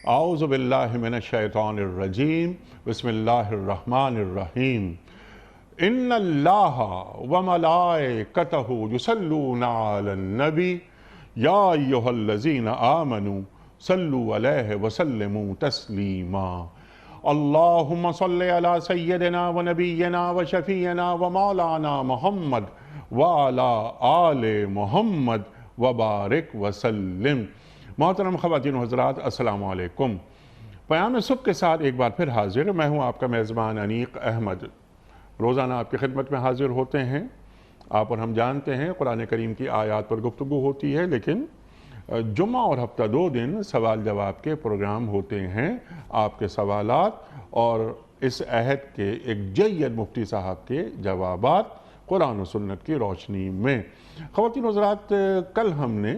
اعوذ باللہ من الشیطان الرجیم بسم اللہ الرحمن الرحیم ان اللہ وملائکتہ یصلون علی النبی یا ایہا الذین آمنوا صلوا علیہ وسلموا تسلیما اللہم صلی علی سیدنا و نبینا و شفیعنا و مولانا محمد وعلی آل محمد وبارک وسلم۔ محترم خواتین و حضرات، السلام علیکم۔ پیام صبح کے ساتھ ایک بار پھر حاضر میں ہوں، آپ کا میزبان انیق احمد۔ روزانہ آپ کی خدمت میں حاضر ہوتے ہیں۔ آپ اور ہم جانتے ہیں قرآن کریم کی آیات پر گفتگو ہوتی ہے، لیکن جمعہ اور ہفتہ 2 دن سوال جواب کے پروگرام ہوتے ہیں۔ آپ کے سوالات اور اس عہد کے ایک جید مفتی صاحب کے جوابات قرآن و سنت کی روشنی میں۔ خواتین و حضرات، کل ہم نے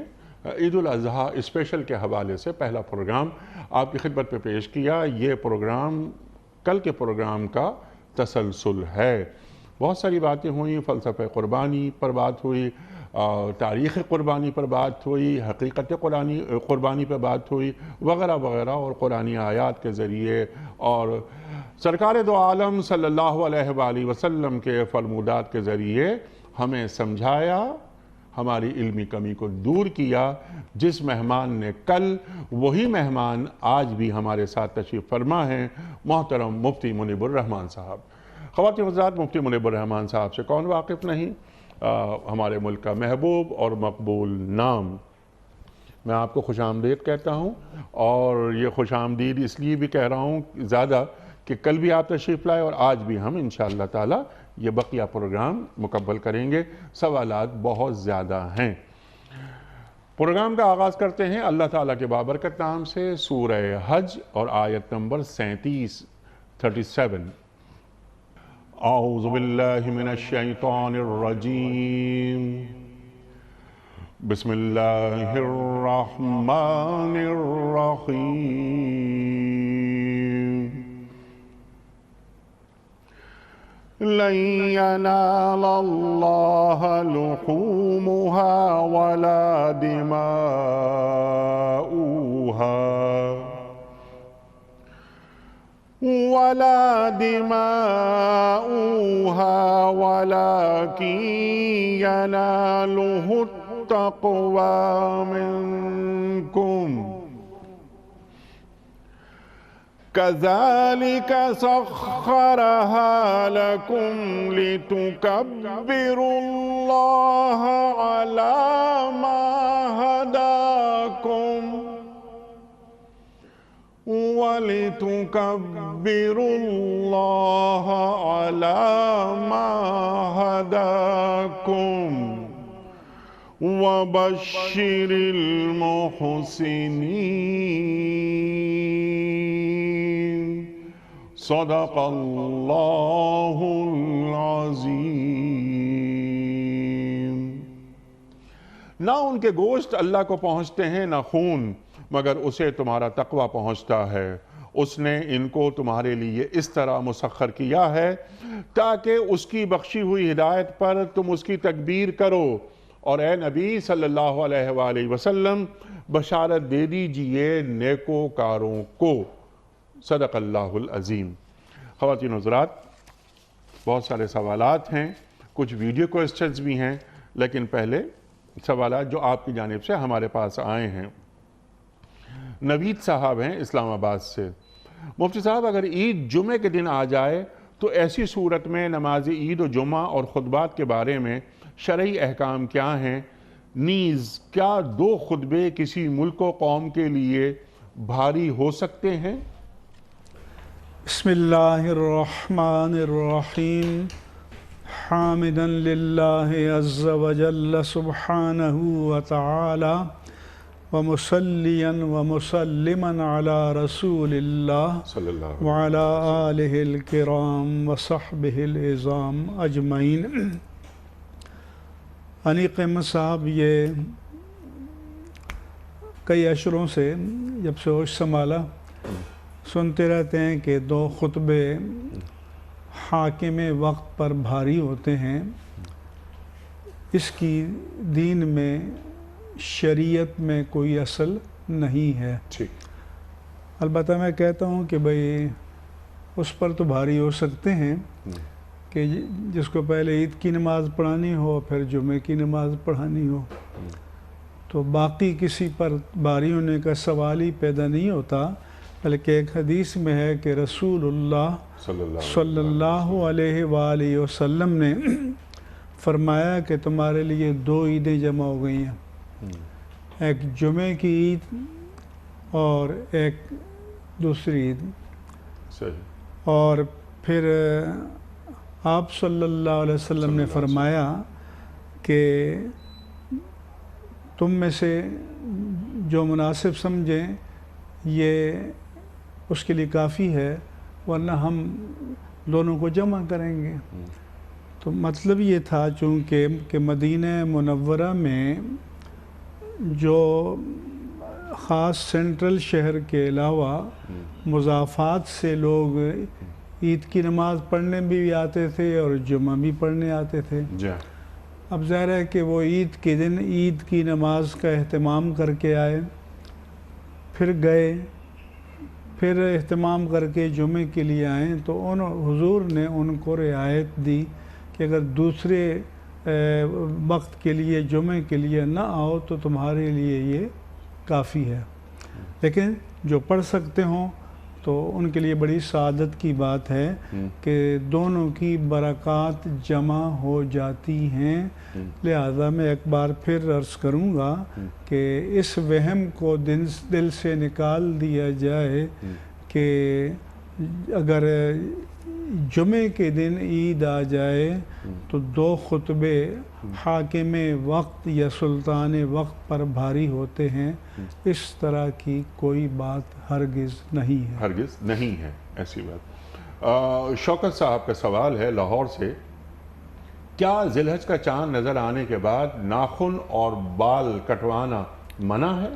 عید الاضحیٰ اسپیشل کے حوالے سے پہلا پروگرام آپ کی خدمت پہ پیش کیا۔ یہ پروگرام کل کے پروگرام کا تسلسل ہے۔ بہت ساری باتیں ہوئیں، فلسفہ قربانی پر بات ہوئی، تاریخ قربانی پر بات ہوئی، حقیقت قربانی پر بات ہوئی، وغیرہ وغیرہ، اور قرآنی آیات کے ذریعے اور سرکار دو عالم صلی اللہ علیہ وآلہ وسلم کے فرمودات کے ذریعے ہمیں سمجھایا، ہماری علمی کمی کو دور کیا۔ جس مہمان نے کل، وہی مہمان آج بھی ہمارے ساتھ تشریف فرما ہیں، محترم مفتی منیب الرحمان صاحب۔ خواتین و حضرات، مفتی منیب الرحمان صاحب سے کون واقف نہیں؟ ہمارے ملک کا محبوب اور مقبول نام۔ میں آپ کو خوش آمدید کہتا ہوں، اور یہ خوش آمدید اس لیے بھی کہہ رہا ہوں زیادہ کہ کل بھی آپ تشریف لائے اور آج بھی ہم انشاءاللہ تعالی یہ بقیہ پروگرام مکمل کریں گے۔ سوالات بہت زیادہ ہیں۔ پروگرام کا آغاز کرتے ہیں اللہ تعالیٰ کے بابرکت نام سے، سورہ حج اور آیت نمبر 37۔ اعوذ باللہ من الشیطان الرجیم، بسم اللہ الرحمن الرحیم۔ لن ينال اللہ لحومها ولا دماؤها ولكن يناله التقوى منكم كذلك سخرها لكم لتكبروا الله على ما هداكم ولتكبروا الله على ما هداكم وبشر المحسنين۔ صدق اللہ العظیم۔ نہ ان کے گوشت اللہ کو پہنچتے ہیں، نہ خون، مگر اسے تمہارا تقوی پہنچتا ہے۔ اس نے ان کو تمہارے لیے اس طرح مسخر کیا ہے تاکہ اس کی بخشی ہوئی ہدایت پر تم اس کی تکبیر کرو، اور اے نبی صلی اللہ علیہ وآلہ وسلم بشارت دے دیجئے نیکوکاروں کو۔ صدق اللہ العظیم۔ خواتین و حضرات، بہت سارے سوالات ہیں، کچھ ویڈیو کوئسچنز بھی ہیں، لیکن پہلے سوالات جو آپ کی جانب سے ہمارے پاس آئے ہیں۔ نوید صاحب ہیں اسلام آباد سے۔ مفتی صاحب، اگر عید جمعے کے دن آ جائے تو ایسی صورت میں نماز عید و جمعہ اور خطبات کے بارے میں شرعی احکام کیا ہیں؟ نیز کیا 2 خطبے کسی ملک و قوم کے لیے بھاری ہو سکتے ہیں؟ بسم اللہ الرحمن الرحیم، حامداً للہ عز وجل سبحانہ وتعالی ومصلیاً ومسلماً علی رسول اللہ وعلی آلہ الکرام وصحبہ العظام اجمعین۔ انیق احمد صاحب، یہ کئی اشروں سے جب سے ہوش سنبھالا سنتے رہتے ہیں کہ 2 خطبے حاکم وقت پر بھاری ہوتے ہیں۔ اس کی دین میں شریعت میں کوئی اصل نہیں ہے۔ ٹھیک، البتہ میں کہتا ہوں کہ بھئی اس پر تو بھاری ہو سکتے ہیں کہ جس کو پہلے عید کی نماز پڑھانی ہو پھر جمعے کی نماز پڑھانی ہو، تو باقی کسی پر بھاری ہونے کا سوال ہی پیدا نہیں ہوتا، بلکہ ایک حدیث میں ہے کہ رسول اللہ صلی اللہ علیہ وآلہ وسلم نے فرمایا کہ تمہارے لیے 2 عیدیں جمع ہو گئی ہیں، ایک جمعے کی عید اور ایک دوسری عید۔ صحیح، اور پھر آپ صلی اللہ علیہ وسلم نے فرمایا کہ تم میں سے جو مناسب سمجھیں یہ اس کے لیے کافی ہے، ورنہ ہم دونوں کو جمع کریں گے۔ تو مطلب یہ تھا چونکہ کہ مدینہ منورہ میں جو خاص سینٹرل شہر کے علاوہ مضافات سے لوگ عید کی نماز پڑھنے بھی آتے تھے اور جمعہ بھی پڑھنے آتے تھے۔ اب ظاہر ہے کہ وہ عید کے دن عید کی نماز کا اہتمام کر کے آئے، پھر گئے، پھر اہتمام کر کے جمعے کے لیے آئیں، تو حضور نے ان کو رعایت دی کہ اگر دوسرے وقت کے لیے جمعے کے لیے نہ آؤ تو تمہارے لیے یہ کافی ہے، لیکن جو پڑھ سکتے ہوں تو ان کے لیے بڑی سعادت کی بات ہے کہ دونوں کی برکات جمع ہو جاتی ہیں۔ لہذا میں ایک بار پھر عرض کروں گا کہ اس وہم کو دل سے نکال دیا جائے کہ اگر جمعے کے دن عید آ جائے تو 2 خطبے حاکم وقت یا سلطان وقت پر بھاری ہوتے ہیں، اس طرح کی کوئی بات ہرگز نہیں ہے۔ ہرگز نہیں ہے ایسی بات۔ شوکت صاحب کا سوال ہے لاہور سے، کیا ذی الحج کا چاند نظر آنے کے بعد ناخن اور بال کٹوانا منع ہے؟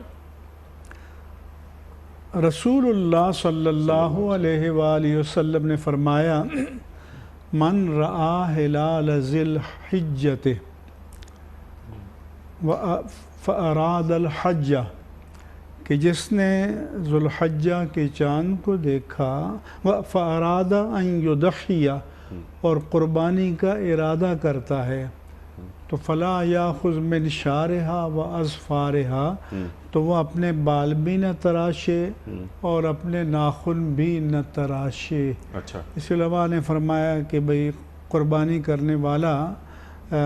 رسول اللہ صلی اللہ علیہ وآلہ وسلم نے فرمایا، من رآ ہلال ذی الحجۃ فاراد الحج، کہ جس نے ذو الحجہ کے چاند کو دیکھا، فاراد ان یضحی، اور قربانی کا ارادہ کرتا ہے، تو فلا یاخذ من شعرہا و اظفارہا، تو وہ اپنے بال بھی نہ تراشے اور اپنے ناخن بھی نہ تراشے۔ اچھا، اس علماء نے فرمایا کہ بھئی قربانی کرنے والا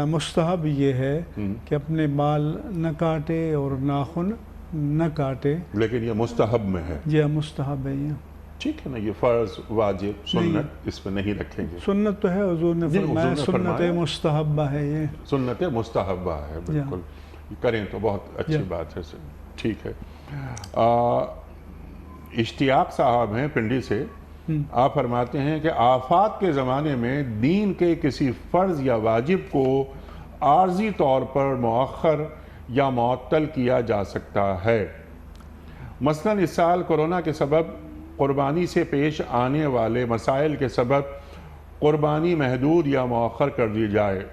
مستحب یہ ہے کہ اپنے بال نہ کاٹے اور ناخن نہ کاٹے، لیکن یہ مستحب میں ہے۔ یہ مستحب ہے۔ یہ ٹھیک ہے نا، یہ فرض واجب سنت اس پہ نہیں رکھیں گے۔ سنت تو ہے، حضور نے فرمایا سنت مستحبہ ہے، یہ سنت مستحبہ ہے، بالکل کریں تو بہت اچھی بات ہے۔ ٹھیک ہے۔ اشتیاق صاحب ہیں پنڈی سے، آپ فرماتے ہیں کہ آفات کے زمانے میں دین کے کسی فرض یا واجب کو عارضی طور پر مؤخر یا معطل کیا جا سکتا ہے؟ مثلاً اس سال کورونا کے سبب قربانی سے پیش آنے والے مسائل کے سبب قربانی محدود یا مؤخر کر دی جائے۔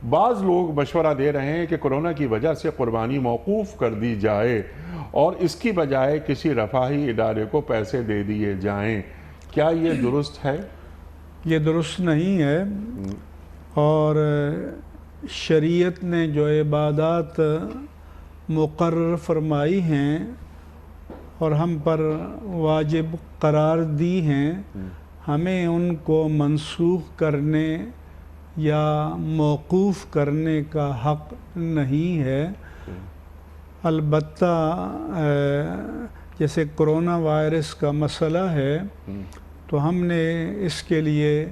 بعض لوگ مشورہ دے رہے ہیں کہ کورونا کی وجہ سے قربانی موقوف کر دی جائے اور اس کی بجائے کسی رفاہی ادارے کو پیسے دے دیے جائیں، کیا یہ درست ہے؟ یہ درست نہیں ہے، اور شریعت نے جو عبادات مقرر فرمائی ہیں اور ہم پر واجب قرار دی ہیں، ہمیں ان کو منسوخ کرنے یا موقوف کرنے کا حق نہیں ہے۔ البتہ جیسے کرونا وائرس کا مسئلہ ہے تو ہم نے اس کے لیے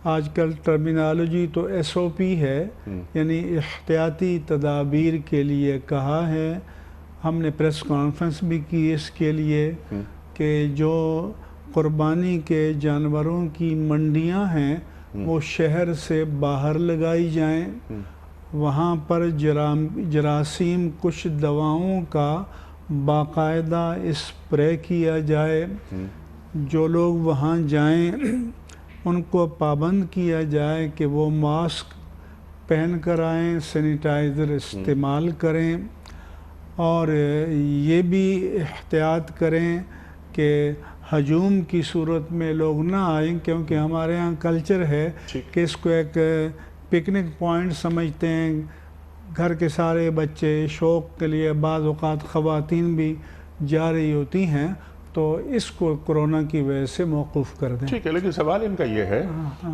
آج کل ٹرمینالوجی تو SOP ہے، یعنی احتیاطی تدابیر کے لیے کہا ہے۔ ہم نے پریس کانفرنس بھی کی اس کے لیے کہ جو قربانی کے جانوروں کی منڈیاں ہیں وہ شہر سے باہر لگائی جائیں، وہاں پر جراثیم کش دواؤں کا باقاعدہ اسپرے کیا جائے، جو لوگ وہاں جائیں ان کو پابند کیا جائے کہ وہ ماسک پہن کر آئیں، سینیٹائزر استعمال کریں، اور یہ بھی احتیاط کریں کہ ہجوم کی صورت میں لوگ نہ آئیں، کیونکہ ہمارے ہاں کلچر ہے کہ اس کو ایک پکنک پوائنٹ سمجھتے ہیں، گھر کے سارے بچے شوق کے لیے، بعض اوقات خواتین بھی جا رہی ہوتی ہیں، تو اس کو کرونا کی وجہ سے موقوف کر دیں۔ ٹھیک ہے، لیکن سوال ان کا یہ ہے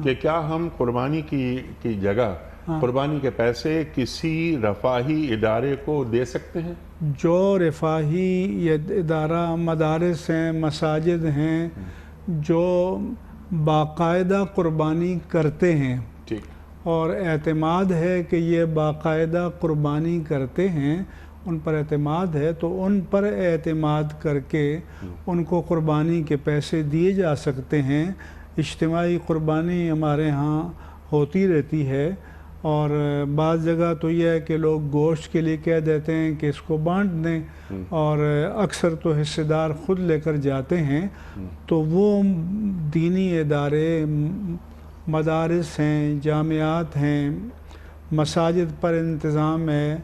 کہ کیا ہم قربانی کی جگہ قربانی کے پیسے کسی رفاہی ادارے کو دے سکتے ہیں؟ جو رفاہی ادارہ، مدارس ہیں، مساجد ہیں، جو باقاعدہ قربانی کرتے ہیں اور اعتماد ہے کہ یہ باقاعدہ قربانی کرتے ہیں، ان پر اعتماد ہے، تو ان پر اعتماد کر کے ان کو قربانی کے پیسے دیے جا سکتے ہیں۔ اجتماعی قربانی ہمارے ہاں ہوتی رہتی ہے، اور بعض جگہ تو یہ ہے کہ لوگ گوشت کے لیے کہہ دیتے ہیں کہ اس کو بانٹ دیں، اور اکثر تو حصے دار خود لے کر جاتے ہیں۔ تو وہ دینی ادارے، مدارس ہیں، جامعات ہیں، مساجد پر انتظام ہے،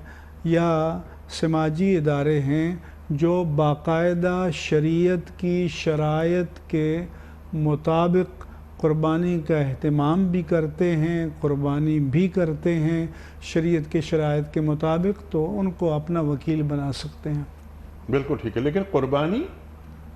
یا سماجی ادارے ہیں جو باقاعدہ شریعت کی شرائط کے مطابق قربانی کا اہتمام بھی کرتے ہیں، قربانی بھی کرتے ہیں شریعت کے شرائط کے مطابق، تو ان کو اپنا وکیل بنا سکتے ہیں۔ بالکل ٹھیک ہے، لیکن قربانی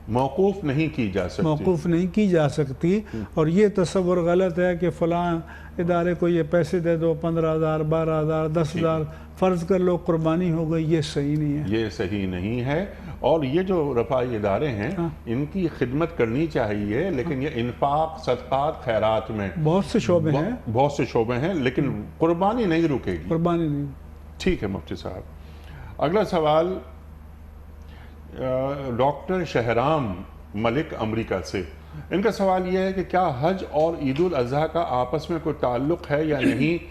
موقوف نہیں کی جا سکتی۔ موقوف نہیں کی جا سکتی، اور یہ تصور غلط ہے کہ فلاں ادارے کو یہ پیسے دے دو، 15,000، 12,000، 10,000، فرض کر لو قربانی ہو گئی، یہ صحیح نہیں ہے۔ یہ صحیح نہیں ہے، اور یہ جو رفاہی ادارے ہیں ان کی خدمت کرنی چاہیے، لیکن یہ انفاق، صدقات، خیرات میں بہت سے شعبے ہیں، لیکن قربانی نہیں رکے گی۔ قربانی نہیں۔ ٹھیک ہے مفتی صاحب، اگلا سوال ڈاکٹر شہرام ملک امریکہ سے۔ ان کا سوال یہ ہے کہ کیا حج اور عید الاضحیٰ کا آپس میں کوئی تعلق ہے یا نہیں؟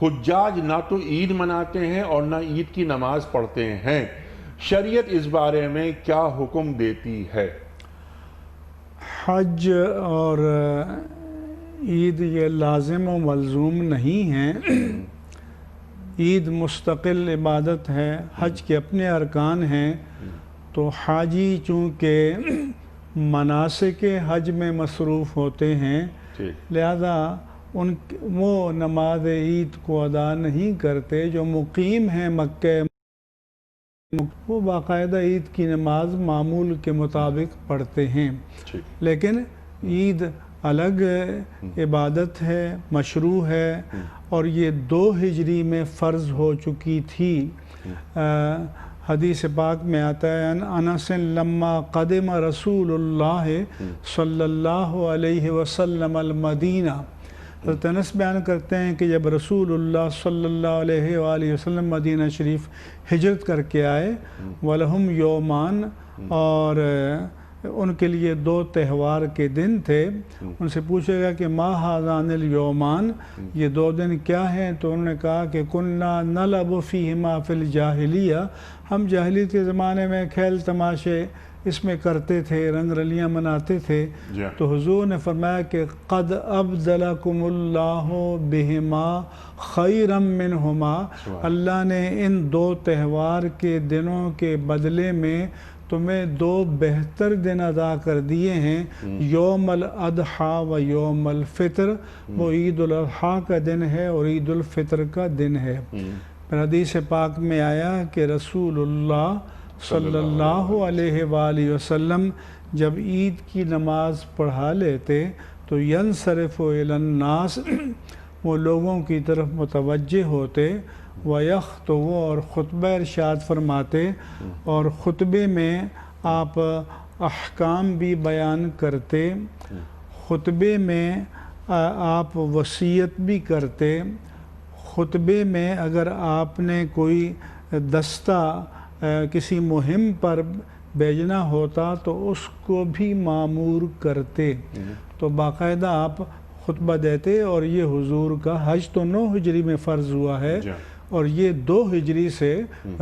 حجاج نہ تو عید مناتے ہیں اور نہ عید کی نماز پڑھتے ہیں، شریعت اس بارے میں کیا حکم دیتی ہے؟ حج اور عید یہ لازم و ملزوم نہیں ہیں، عید مستقل عبادت ہے، حج کے اپنے ارکان ہیں، تو حاجی چونکہ مناسک حج میں مصروف ہوتے ہیں، لہذا وہ نماز عید کو ادا نہیں کرتے۔ جو مقیم ہیں مکہ، وہ باقاعدہ عید کی نماز معمول کے مطابق پڑھتے ہیں، لیکن عید الگ عبادت ہے، مشروع ہے، اور یہ 2 ہجری میں فرض ہو چکی تھی۔ حدیث پاک میں آتا ہے، انس لما قدم رسول اللہ صلی اللہ علیہ وسلم المدینہ، حضرت انس بیان کرتے ہیں کہ جب رسول اللہ صلی اللہ علیہ وآلہ وسلم مدینہ شریف ہجرت کر کے آئے، وَلَهُمْ یومان، اور ان کے لیے 2 تہوار کے دن تھے۔ ان سے پوچھے گا کہ ما ہذان الیومان، یہ 2 دن کیا ہیں؟ تو انہوں نے کہا کہ کننا نلعب فیہما فی الجاہلیہ، ہم جاہلیت کے زمانے میں کھیل تماشے اس میں کرتے تھے، رنگ رلیاں مناتے تھے۔ تو حضور نے فرمایا کہ قد ابدلکم اللہ بہما خیرا منہما، اللہ نے ان 2 تہوار کے دنوں کے بدلے میں تمہیں 2 بہتر دن عطا کر دیے ہیں، یوم الاضحیٰ و یوم الفطر، وہ عید الاضحیٰ کا دن ہے اور عید الفطر کا دن ہے۔ پھر حدیث پاک میں آیا کہ رسول اللہ صلی اللہ علیہ وآلہ وسلم جب عید کی نماز پڑھا لیتے تو ینصرف الی الناس، وہ لوگوں کی طرف متوجہ ہوتے، وَيَخْطُبُ، اور خطبہ ارشاد فرماتے، اور خطبے میں آپ احکام بھی بیان کرتے، خطبے میں آپ وصیت بھی کرتے، خطبے میں اگر آپ نے کوئی دستہ کسی مہم پر بھیجنا ہوتا تو اس کو بھی مامور کرتے، تو باقاعدہ آپ خطبہ دیتے۔ اور یہ حضور کا حج تو 9 ہجری میں فرض ہوا ہے، اور یہ 2 ہجری سے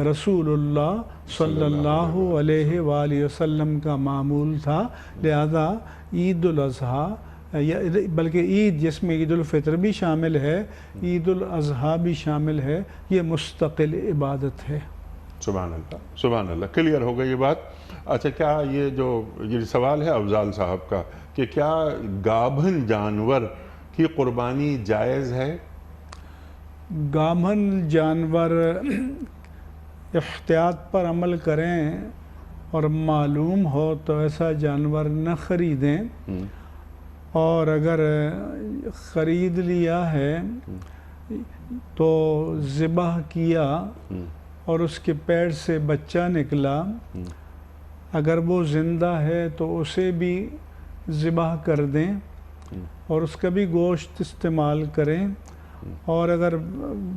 رسول اللہ صلی اللہ علیہ وآلہ وسلم کا معمول تھا، لہذا عید الاضحیٰ، بلکہ عید جس میں عید الفطر بھی شامل ہے، عید الاضحیٰ بھی شامل ہے، یہ مستقل عبادت ہے۔ سبحان اللہ سبحان اللہ، کلیئر ہو گئی یہ بات۔ اچھا، کیا یہ سوال ہے افضال صاحب کا کہ کیا گابھن جانور کی قربانی جائز ہے؟ گامھن جانور احتیاط پر عمل کریں اور معلوم ہو تو ایسا جانور نہ خریدیں، اور اگر خرید لیا ہے تو ذبح کیا اور اس کے پیٹ سے بچہ نکلا، اگر وہ زندہ ہے تو اسے بھی ذبح کر دیں اور اس کا بھی گوشت استعمال کریں، اور اگر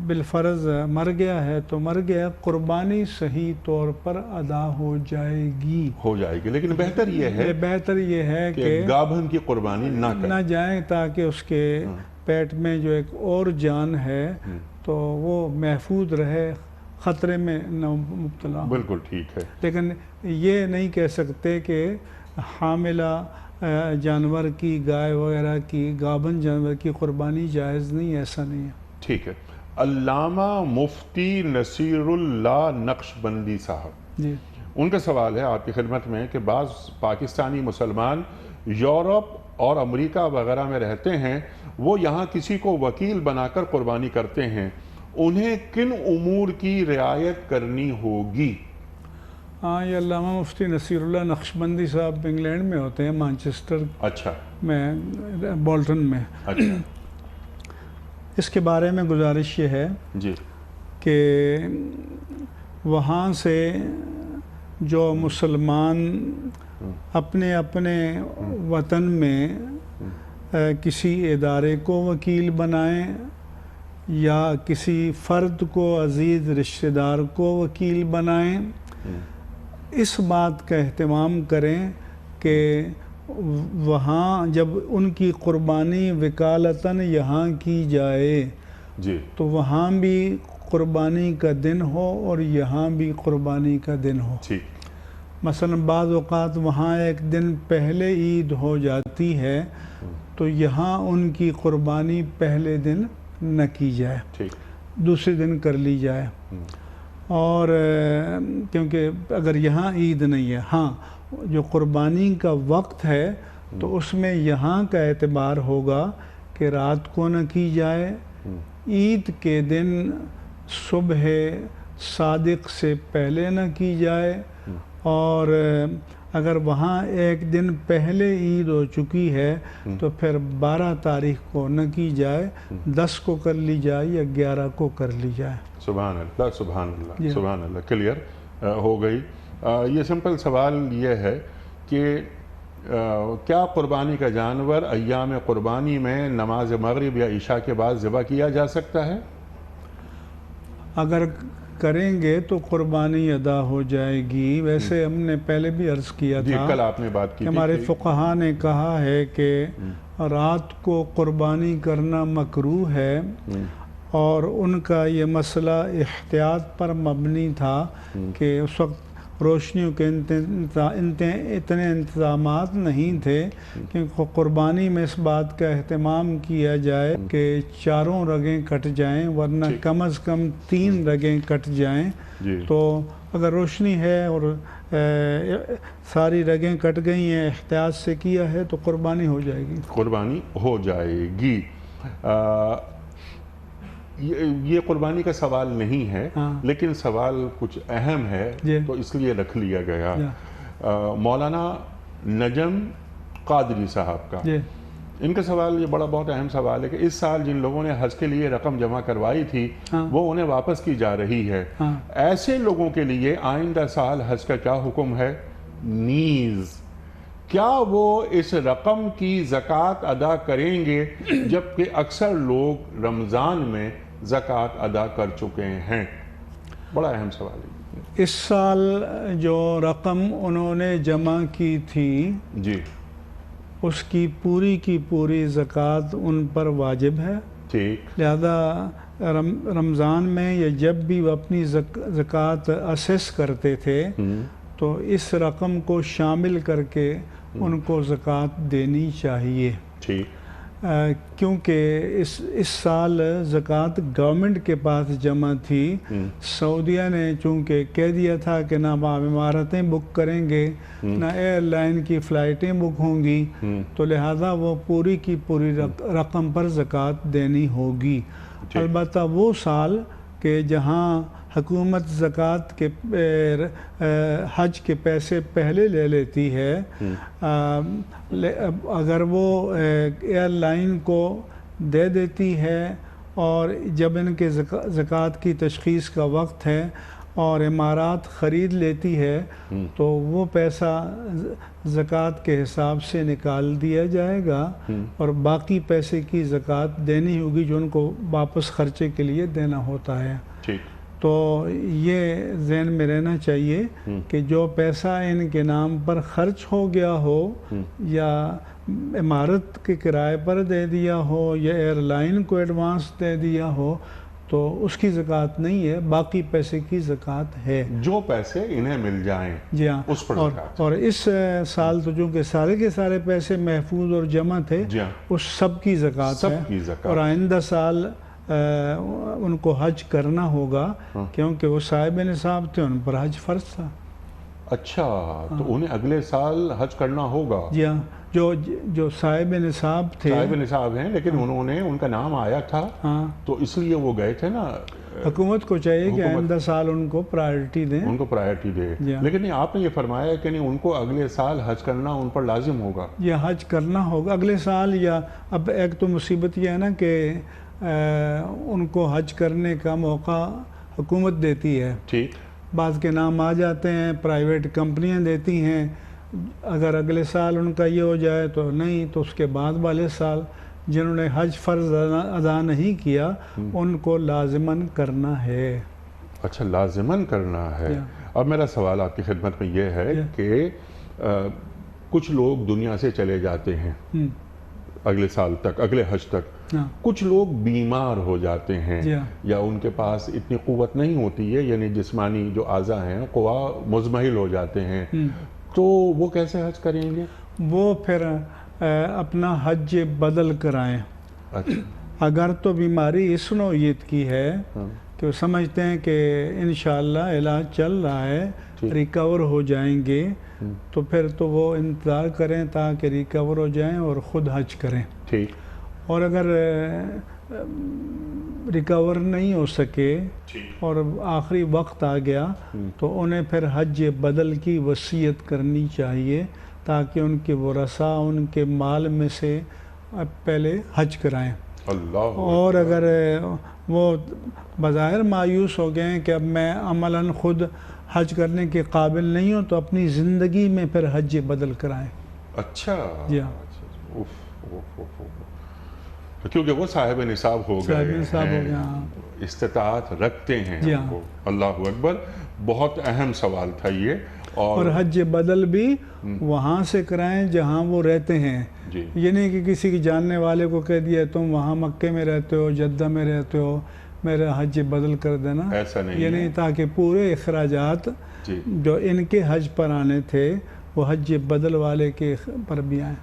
بالفرض مر گیا ہے تو مر گیا، قربانی صحیح طور پر ادا ہو جائے گی۔ لیکن بہتر یہ ہے کہ گابھن کی قربانی نہ جائیں، تاکہ اس کے پیٹ میں جو ایک اور جان ہے تو وہ محفوظ رہے، خطرے میں نہ مبتلا ہو۔ بالکل ٹھیک ہے، لیکن یہ نہیں کہہ سکتے کہ حاملہ جانور کی، گائے وغیرہ کی، گابھن جانور کی قربانی جائز نہیں، ایسا نہیں ہے۔ ٹھیک ہے۔ علامہ مفتی نصیر اللہ نقشبندی صاحب، جی، ان کا سوال ہے آپ کی خدمت میں کہ بعض پاکستانی مسلمان یورپ اور امریکہ وغیرہ میں رہتے ہیں، وہ یہاں کسی کو وکیل بنا کر قربانی کرتے ہیں، انہیں کن امور کی رعایت کرنی ہوگی؟ ہاں، یہ علامہ مفتی نصیر اللہ نقشبندی صاحب انگلینڈ میں ہوتے ہیں، مانچسٹر میں، بولٹن میں۔ اچھا، اس کے بارے میں گزارش یہ ہے جی کہ وہاں سے جو مسلمان اپنے اپنے وطن میں کسی ادارے کو وکیل بنائیں یا کسی فرد کو، عزیز رشتہ دار کو وکیل بنائیں، اس بات کا اہتمام کریں کہ وہاں جب ان کی قربانی وکالتاً یہاں کی جائے جی تو وہاں بھی قربانی کا دن ہو اور یہاں بھی قربانی کا دن ہو۔ مثلا بعض اوقات وہاں ایک دن پہلے عید ہو جاتی ہے تو یہاں ان کی قربانی پہلے دن نہ کی جائے، دوسرے دن کر لی جائے، اور کیونکہ اگر یہاں عید نہیں ہے، ہاں جو قربانی کا وقت ہے تو اس میں یہاں کا اعتبار ہوگا کہ رات کو نہ کی جائے، عید کے دن صبح صادق سے پہلے نہ کی جائے، اور اگر وہاں ایک دن پہلے عید ہو چکی ہے تو پھر 12 تاریخ کو نہ کی جائے، 10 کو کر لی جائے یا 11 کو کر لی جائے۔ سبحان اللہ سبحان اللہ سبحان اللہ، کلیئر ہو گئی۔ یہ سمپل سوال یہ ہے کہ کیا قربانی کا جانور ایام قربانی میں نماز مغرب یا عشاء کے بعد ذبح کیا جا سکتا ہے؟ اگر کریں گے تو قربانی ادا ہو جائے گی۔ ویسے ہم نے پہلے بھی عرض کیا تھا، کل آپ نے بات کی، ہمارے فقہاء نے کہا ہے کہ رات کو قربانی کرنا مکروہ ہے، اور ان کا یہ مسئلہ احتیاط پر مبنی تھا کہ اس وقت روشنیوں کے اتنے انتظامات نہیں تھے کہ قربانی میں اس بات کا اہتمام کیا جائے کہ چاروں رگیں کٹ جائیں، ورنہ کم از کم 3 رگیں کٹ جائیں۔ تو اگر روشنی ہے اور ساری رگیں کٹ گئی ہیں، احتیاط سے کیا ہے تو قربانی ہو جائے گی، قربانی ہو جائے گی۔ یہ قربانی کا سوال نہیں ہے، لیکن سوال کچھ اہم ہے تو اس لیے رکھ لیا گیا۔ مولانا نجم قادری صاحب کا، ان کا سوال یہ بہت اہم سوال ہے کہ اس سال جن لوگوں نے حج کے لیے رقم جمع کروائی تھی وہ انہیں واپس کی جا رہی ہے، ایسے لوگوں کے لیے آئندہ سال حج کا کیا حکم ہے؟ نیز کیا وہ اس رقم کی زکوٰۃ ادا کریں گے جبکہ اکثر لوگ رمضان میں زکوٰۃ ادا کر چکے ہیں؟ بڑا اہم سوال ہے۔ اس سال جو رقم انہوں نے جمع کی تھی جی، اس کی پوری زکوٰۃ ان پر واجب ہے، لہذا رمضان میں یا جب بھی وہ اپنی زکوٰۃ اسیس کرتے تھے تو اس رقم کو شامل کر کے ان کو زکوٰۃ دینی چاہیے۔ کیونکہ اس سال زکوٰۃ گورنمنٹ کے پاس جمع تھی، سعودیہ نے چونکہ کہہ دیا تھا کہ نہ آپ عمارتیں بک کریں گے نہ ایئر لائن کی فلائٹیں بک ہوں گی، تو لہٰذا وہ پوری کی پوری رقم پر زکوٰۃ دینی ہوگی۔ البتہ وہ سال کہ جہاں حکومت زکوٰۃ کے حج کے پیسے پہلے لے لیتی ہے، اگر وہ ایئر لائن کو دے دیتی ہے اور جب ان کے زکوٰۃ کی تشخیص کا وقت ہے اور امارات خرید لیتی ہے تو وہ پیسہ زکوٰۃ کے حساب سے نکال دیا جائے گا اور باقی پیسے کی زکوٰۃ دینی ہوگی جو ان کو واپس خرچے کے لیے دینا ہوتا ہے۔ تو یہ ذہن میں رہنا چاہیے کہ جو پیسہ ان کے نام پر خرچ ہو گیا ہو یا عمارت کے کرائے پر دے دیا ہو یا ایئر لائن کو ایڈوانس دے دیا ہو تو اس کی زکوٰۃ نہیں ہے، باقی پیسے کی زکوٰۃ ہے، جو پیسے انہیں مل جائیں جی ہاں۔ اس پر اور اس سال تو چونکہ سارے کے سارے پیسے محفوظ اور جمع تھے، اس سب کی زکوٰۃ ہے، اور آئندہ سال ان کو حج کرنا ہوگا کیونکہ وہ صاحب نصاب تھے، ان پر حج فرض تھا۔ اچھا، تو انہیں اگلے سال حج کرنا ہوگا؟ جی ہاں، جو صاحب نصاب تھے، صاحب نصاب ہیں لیکن انہوں نے ان کا نام آیا تھا تو اس لیے وہ گئے تھے نا۔ حکومت کو چاہیے کہ آئندہ سال ان کو پرائرٹی دیں، ان کو پرائرٹی دے، لیکن آپ نے یہ فرمایا کہ نہیں ان کو اگلے سال حج کرنا ان پر لازم ہوگا، یہ حج کرنا ہوگا اگلے سال۔ یا اب ایک تو مصیبت یہ ہے نا کہ ان کو حج کرنے کا موقع حکومت دیتی ہے، ٹھیک، بعض کے نام آ جاتے ہیں، پرائیویٹ کمپنیاں دیتی ہیں، اگر اگلے سال ان کا یہ ہو جائے تو نہیں، تو اس کے بعد والے سال جنہوں نے حج فرض ادا نہیں کیا ان کو لازماً کرنا ہے۔ اچھا، لازماً کرنا ہے۔ اب میرا سوال آپ کی خدمت میں یہ ہے کہ کچھ لوگ دنیا سے چلے جاتے ہیں اگلے سال تک، اگلے حج تک، کچھ لوگ بیمار ہو جاتے ہیں یا ان کے پاس اتنی قوت نہیں ہوتی ہے، یعنی جسمانی جو اعضاء ہیں قوا مزمحل ہو جاتے ہیں، تو وہ کیسے حج کریں گے؟ وہ پھر اپنا حج بدل کرائیں۔ اگر تو بیماری اس نوعیت کی ہے کہ وہ سمجھتے ہیں کہ انشاءاللہ علاج چل رہا ہے، ریکور ہو جائیں گے، تو پھر تو وہ انتظار کریں تاکہ ریکور ہو جائیں اور خود حج کریں۔ ٹھیک، اور اگر ریکور نہیں ہو سکے اور آخری وقت آ گیا تو انہیں پھر حج بدل کی وصیت کرنی چاہیے تاکہ ان کے ورثاء ان کے مال میں سے پہلے حج کرائیں۔ اور اگر وہ بظاہر مایوس ہو گئے کہ اب میں عملاً خود حج کرنے کے قابل نہیں ہوں تو اپنی زندگی میں پھر حج بدل کرائیں۔ اچھا، جی ہاں، کیونکہ وہ صاحب نصاب ہو گئے، استطاعت رکھتے ہیں۔ اللہ اکبر، بہت اہم سوال تھا یہ۔ اور حج بدل بھی وہاں سے کرائیں جہاں وہ رہتے ہیں، یہ نہیں کہ کسی کی جاننے والے کو کہہ دیا تم وہاں مکے میں رہتے ہو، جدہ میں رہتے ہو، میرا حج بدل کر دینا، ایسا نہیں، یہ نہیں، تاکہ پورے اخراجات جو ان کے حج پر آنے تھے وہ حج بدل والے کے پر بھی آئیں۔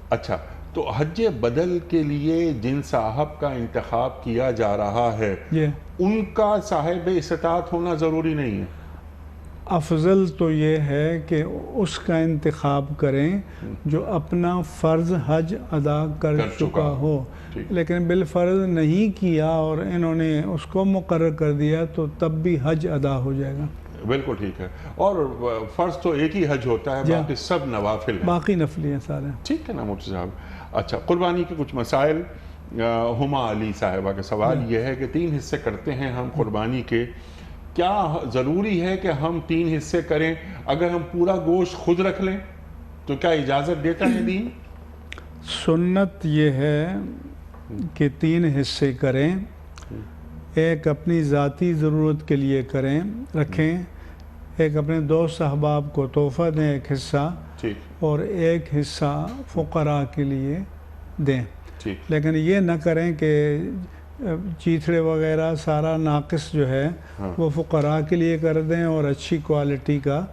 اچھا، تو حج بدل کے لیے جن صاحب کا انتخاب کیا جا رہا ہے ان کا صاحب استطاعت ہونا ضروری نہیں ہے؟ افضل تو یہ ہے کہ اس کا انتخاب کریں جو اپنا فرض حج ادا کر چکا ہو، لیکن بالفرض نہیں کیا اور انہوں نے اس کو مقرر کر دیا تو تب بھی حج ادا ہو جائے گا۔ بالکل ٹھیک ہے، اور فرض تو ایک ہی حج ہوتا ہے، باقی سب نوافل ہیں، باقی نفلی ہیں سارے۔ ٹھیک ہے نا مفتی صاحب؟ اچھا، قربانی کے کچھ مسائل۔ ہما علی صاحبہ کا سوال یہ ہے کہ 3 حصے کرتے ہیں ہم قربانی کے، کیا ضروری ہے کہ ہم 3 حصے کریں؟ اگر ہم پورا گوشت خود رکھ لیں تو کیا اجازت دیتا ہے دین؟ سنت یہ ہے کہ 3 حصے کریں، ایک اپنی ذاتی ضرورت کے لیے رکھیں، ایک اپنے دوست احباب کو تحفہ دیں ایک حصہ، اور ایک حصہ فقراء کے لیے دیں۔ لیکن یہ نہ کریں کہ چیتھڑے وغیرہ سارا ناقص جو ہے وہ فقراء کے لیے کر دیں اور اچھی کوالٹی کا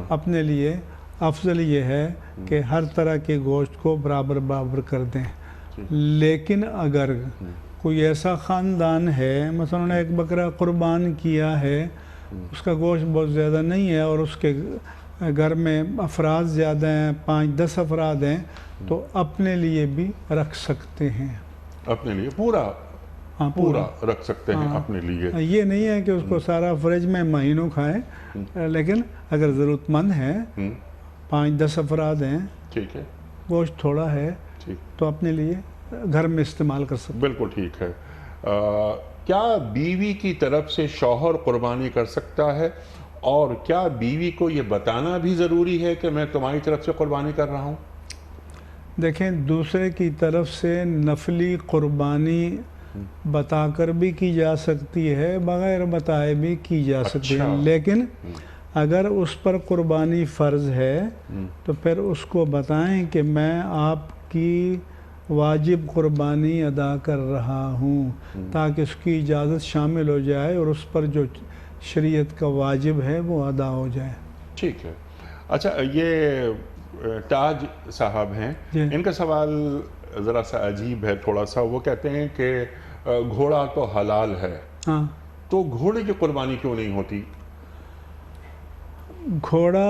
اپنے لیے۔ افضل یہ ہے کہ ہر طرح کے گوشت کو برابر کر دیں۔ لیکن اگر کوئی ایسا خاندان ہے مثلا انہوں نے ایک بکرا قربان کیا ہے، اس کا گوشت بہت زیادہ نہیں ہے اور اس کے گھر میں افراد زیادہ ہیں، 5-10 افراد ہیں، تو اپنے لیے بھی رکھ سکتے ہیں، اپنے لیے پورا پورا رکھ سکتے ہیں اپنے لیے. یہ نہیں ہے کہ اس کو سارا فریج میں مہینوں کھائیں، لیکن اگر ضرورت مند ہے، 5-10 افراد ہیں، ٹھیک ہے، گوشت تھوڑا ہے، تو اپنے لیے گھر میں استعمال کر سکتے ہیں. بالکل ٹھیک ہے. کیا بیوی کی طرف سے شوہر قربانی کر سکتا ہے، اور کیا بیوی کو یہ بتانا بھی ضروری ہے کہ میں تمہاری طرف سے قربانی کر رہا ہوں؟ دیکھیں، دوسرے کی طرف سے نفلی قربانی بتا کر بھی کی جا سکتی ہے، بغیر بتائے بھی کی جا سکتی ہے، لیکن اگر اس پر قربانی فرض ہے تو پھر اس کو بتائیں کہ میں آپ کی واجب قربانی ادا کر رہا ہوں، تاکہ اس کی اجازت شامل ہو جائے اور اس پر جو شریعت کا واجب ہے وہ ادا ہو جائے. ٹھیک ہے. اچھا، یہ تاج صاحب ہیں، ان کا سوال ذرا سا عجیب ہے تھوڑا سا. وہ کہتے ہیں کہ گھوڑا تو حلال ہے، تو گھوڑے کی قربانی کیوں نہیں ہوتی؟ گھوڑا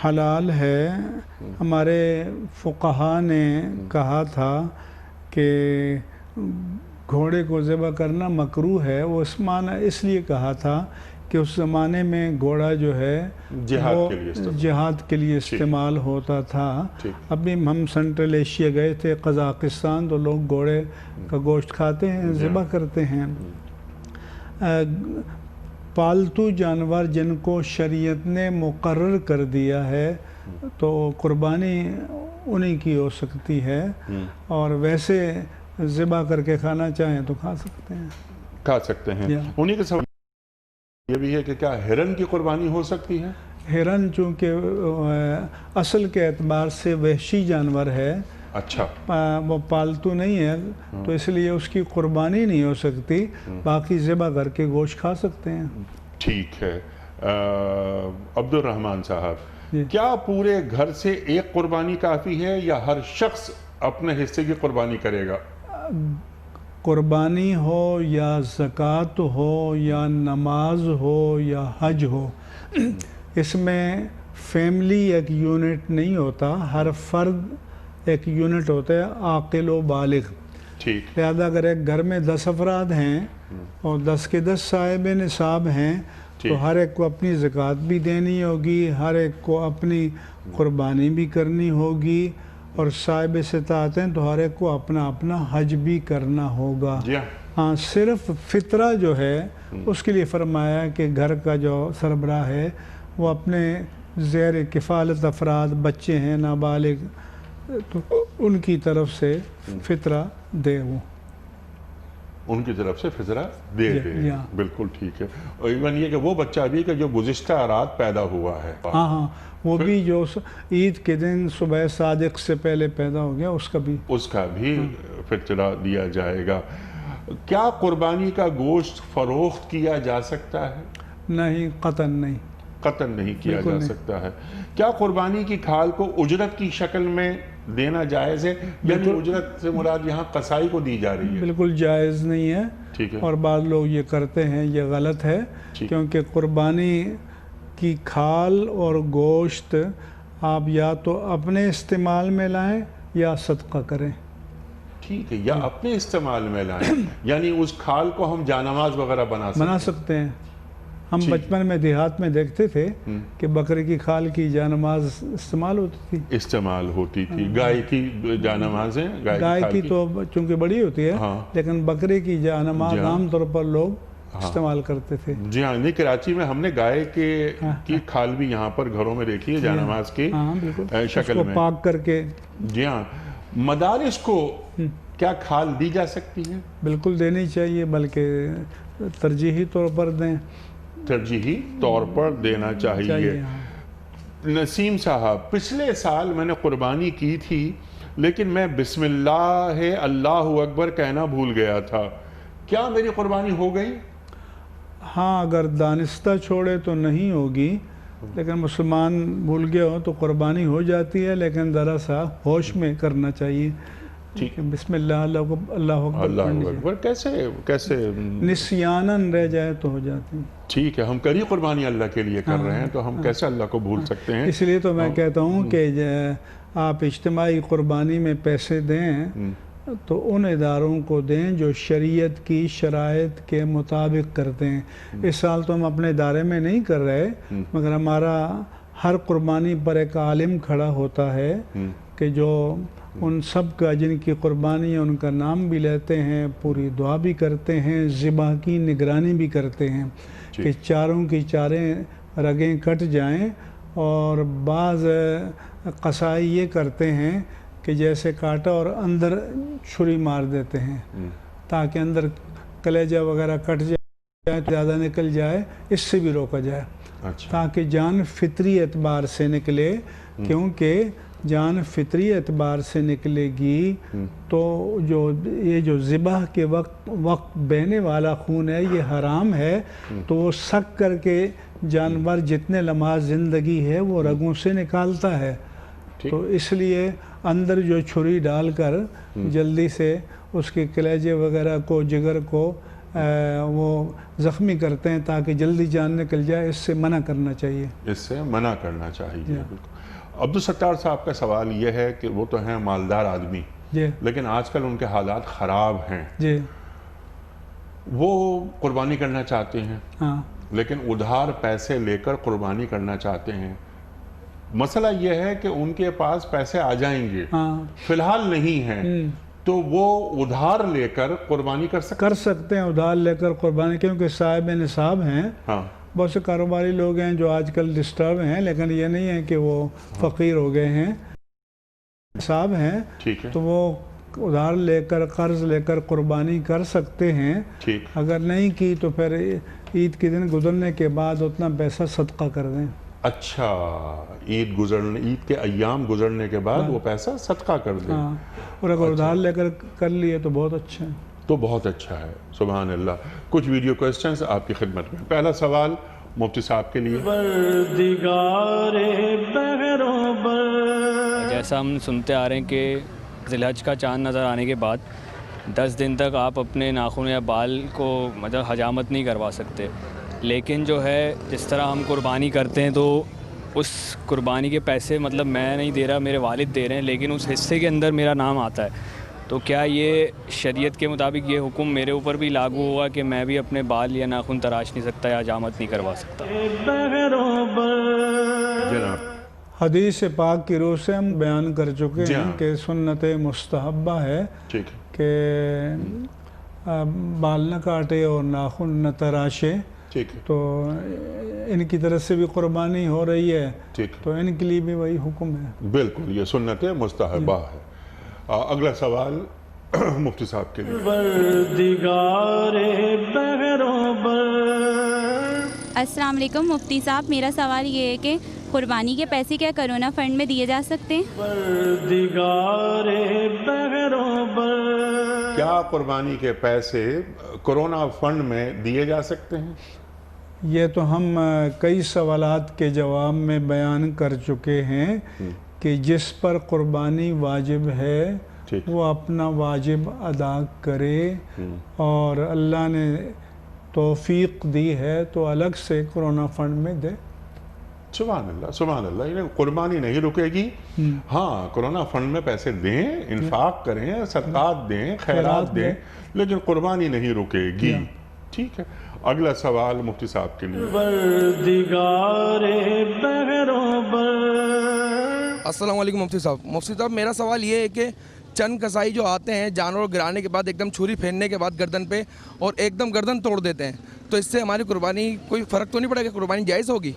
حلال ہے. ہمارے فقہا نے کہا تھا کہ گھوڑے کو ذبح کرنا مکروہ ہے. وہ اس لیے کہا تھا کہ اس زمانے میں گھوڑا جو ہے جہاد کے لیے استعمال ہوتا تھا. ابھی ہم سینٹرل ایشیا گئے تھے، قزاقستان، تو لوگ گھوڑے کا گوشت کھاتے ہیں، ذبح کرتے ہیں. پالتو جانور جن کو شریعت نے مقرر کر دیا ہے تو قربانی انہی کی ہو سکتی ہے، اور ویسے ذبح کر کے کھانا چاہیں تو کھا سکتے ہیں. انہی کے سوال یہ بھی ہے کہ کیا ہرن کی قربانی ہو سکتی ہے؟ ہرن چونکہ اصل کے اعتبار سے وحشی جانور ہے، اچھا، وہ پالتو نہیں ہے، تو اس لیے اس کی قربانی نہیں ہو سکتی. باقی ذبح کر کے گوشت کھا سکتے ہیں. ٹھیک ہے. عبد الرحمن صاحب، کیا پورے گھر سے ایک قربانی کافی ہے یا ہر شخص اپنے حصے کی قربانی کرے گا؟ قربانی ہو یا زکوٰۃ ہو یا نماز ہو یا حج ہو، اس میں فیملی ایک یونٹ نہیں ہوتا، ہر فرد ایک یونٹ ہوتا ہے، عاقل و بالغ. لہذا اگر ایک گھر میں 10 افراد ہیں اور 10 کے 10 صاحب نصاب ہیں تو ہر ایک کو اپنی زکوٰۃ بھی دینی ہوگی، ہر ایک کو اپنی قربانی بھی کرنی ہوگی، اور صاحب استطاعت ہیں تو ہر ایک کو اپنا اپنا حج بھی کرنا ہوگا. ہاں، صرف فطرہ جو ہے اس کے لیے فرمایا کہ گھر کا جو سربراہ ہے وہ اپنے زیر کفالت افراد، بچے ہیں نابالغ، تو ان کی طرف سے فطرہ دے، وہ ان کی طرف سے فطرہ دے. بالکل ٹھیک ہے. اور ایون یہ کہ وہ بچہ بھی کہ جو گزشتہ رات پیدا ہوا ہے، ہاں وہ بھی جو عید کے دن صبح صادق سے پہلے پیدا ہو گیا، اس کا بھی فطرہ دیا جائے گا. کیا قربانی کا گوشت فروخت کیا جا سکتا ہے؟ نہیں، قطعاً نہیں کیا جا سکتا ہے. کیا قربانی کی کھال کو اجرت کی شکل میں دینا جائز ہے، یعنی اجرت سے مراد یہاں قصائی کو دی جا رہی ہے؟ بالکل جائز نہیں ہے، اور بعض لوگ یہ کرتے ہیں، یہ غلط ہے، کیونکہ قربانی کی کھال اور گوشت آپ یا تو اپنے استعمال میں لائیں یا صدقہ کریں. ٹھیک ہے، یا اپنے استعمال میں لائیں، یعنی اس کھال کو ہم جانماز وغیرہ بنا سکتے ہیں. ہم بچپن میں دیہات میں دیکھتے تھے کہ بکرے کی کھال کی جانماز استعمال ہوتی تھی. گائے کی جانمازیں، گائے کی تو چونکہ بڑی ہوتی ہے، لیکن بکرے کی جانماز عام طور پر لوگ استعمال کرتے تھے. جی ہاں، کراچی میں ہم نے گائے کی کھال بھی یہاں پر گھروں میں دیکھی ہے، جانماز کی شکل میں، پاک کر کے. جی ہاں. مدارس کو کیا کھال دی جا سکتی ہے؟ بالکل دینی چاہیے، بلکہ ترجیحی طور پر دینا چاہیے. نسیم صاحب، پچھلے سال میں نے قربانی کی تھی، لیکن میں بسم اللہ اکبر کہنا بھول گیا تھا. کیا میری قربانی ہو گئی؟ ہاں، اگر دانستہ چھوڑے تو نہیں ہوگی، لیکن مسلمان بھول گیا ہو تو قربانی ہو جاتی ہے، لیکن ذرا سا ہوش میں کرنا چاہیے. ٹھیک، بسم اللہ اللہ اکبر اللہ پڑھنی اکبر کیسے نسیانن رہ جائے تو ہو جاتی. ٹھیک ہے، ہم کری قربانی اللہ کے لیے کر رہے ہیں تو ہم کیسے اللہ کو بھول سکتے ہیں. اس لیے تو میں کہتا ہوں کہ آپ اجتماعی قربانی میں پیسے دیں تو ان اداروں کو دیں جو شریعت کی شرائط کے مطابق کرتے ہیں. اس سال تو ہم اپنے ادارے میں نہیں کر رہے، مگر ہمارا ہر قربانی پر ایک عالم کھڑا ہوتا ہے کہ جو ان سب کا جن کی قربانی ہے ان کا نام بھی لیتے ہیں، پوری دعا بھی کرتے ہیں، ذبح کی نگرانی بھی کرتے ہیں کہ چاروں کی چاریں رگیں کٹ جائیں. اور بعض قصائی یہ کرتے ہیں کہ جیسے کاٹا اور اندر چھری مار دیتے ہیں تاکہ اندر کلیجہ وغیرہ کٹ جائے، زیادہ نکل جائے، اس سے بھی روکا جائے تاکہ جان فطری اعتبار سے نکلے. کیونکہ جان فطری اعتبار سے نکلے گی تو یہ جو ذبح کے وقت بہنے والا خون ہے یہ حرام ہے، تو وہ سک کر کے جانور جتنے لمحات زندگی ہے وہ رگوں سے نکالتا ہے. تو اس لیے اندر جو چھری ڈال کر جلدی سے اس کے کلیجے وغیرہ کو، جگر کو وہ زخمی کرتے ہیں تاکہ جلدی جان نکل جائے. اس سے منع کرنا چاہیے، اس سے منع کرنا چاہیے. عبدالستار صاحب کا سوال یہ ہے کہ وہ تو ہیں مالدار آدمی لیکن آج کل ان کے حالات خراب ہیں، وہ قربانی کرنا چاہتے ہیں لیکن ادھار پیسے لے کر قربانی کرنا چاہتے ہیں. مسئلہ یہ ہے کہ ان کے پاس پیسے آ جائیں گے، فی الحال نہیں ہیں، تو وہ ادھار لے کر قربانی کر سکتے ہیں. ادھار لے کر قربانی، کیونکہ صاحب نصاب ہیں. بہت سے کاروباری لوگ ہیں جو آج کل ڈسٹرب ہیں، لیکن یہ نہیں ہے کہ وہ فقیر ہو گئے ہیں، نصاب ہیں، تو وہ ادھار لے کر قرض لے کر قربانی کر سکتے ہیں. اگر نہیں کی تو پھر عید کے دن گزرنے کے بعد اتنا پیسہ صدقہ کر دیں. اچھا، عید کے ایام گزرنے کے بعد وہ پیسہ صدقہ کر دیں. اور اگر ادھار لے کر لیے تو بہت اچھا ہے. تو بہت اچھا ہے. سبحان اللہ. کچھ ویڈیو کوسچنز آپ کی خدمت میں. پہلا سوال مفتی صاحب کے لیے. جیسا ہم سنتے آ رہے ہیں کہ ذی الحج کا چاند نظر آنے کے بعد 10 دن تک آپ اپنے ناخن یا بال کو مطلب حجامت نہیں کروا سکتے، لیکن جو ہے جس طرح ہم قربانی کرتے ہیں تو اس قربانی کے پیسے مطلب میں نہیں دے رہا، میرے والد دے رہے ہیں، لیکن اس حصے کے اندر میرا نام آتا ہے. تو کیا یہ شریعت کے مطابق یہ حکم میرے اوپر بھی لاگو ہوا کہ میں بھی اپنے بال یا ناخن تراش نہیں سکتا یا حجامت نہیں کروا سکتا؟ حدیث پاک کی روح سے ہم بیان کر چکے ہیں کہ سنت مستحبہ ہے کہ بال نہ کاٹے اور ناخن نہ تراشے. تو ان کی طرف سے بھی قربانی ہو رہی ہے تو ان کے لیے بھی وہی حکم ہے. بالکل، یہ سنت مستحبہ ہے. اگلا سوال مفتی صاحب کے لیے. السلام علیکم مفتی صاحب، میرا سوال یہ ہے کہ قربانی کے پیسے کیا کرونا فنڈ میں دیے جا سکتے ہیں؟ کیا قربانی کے پیسے کرونا فنڈ میں دیے جا سکتے ہیں؟ یہ تو ہم کئی سوالات کے جواب میں بیان کر چکے ہیں کہ جس پر قربانی واجب ہے وہ اپنا واجب ادا کرے، اور اللہ نے توفیق دی ہے تو الگ سے کرونا فنڈ میں دے. سبحان اللہ، سبحان اللہ. یعنی قربانی نہیں رکے گی، ہاں کرونا فنڈ میں پیسے دیں، انفاق کریں، صدقات دیں، خیرات دیں، لیکن قربانی نہیں رکے گی. ٹھیک ہے. اگلا سوال مفتی صاحب کے لیے. السلام علیکم مفتی صاحب. مفتی صاحب میرا سوال یہ ہے کہ چند قصائی جو آتے ہیں جانور گرانے کے بعد ایک دم چھری پھینکنے کے بعد گردن پہ اور ایک دم گردن توڑ دیتے ہیں، تو اس سے ہماری قربانی کوئی فرق تو نہیں پڑے گا؟ قربانی جائز ہوگی؟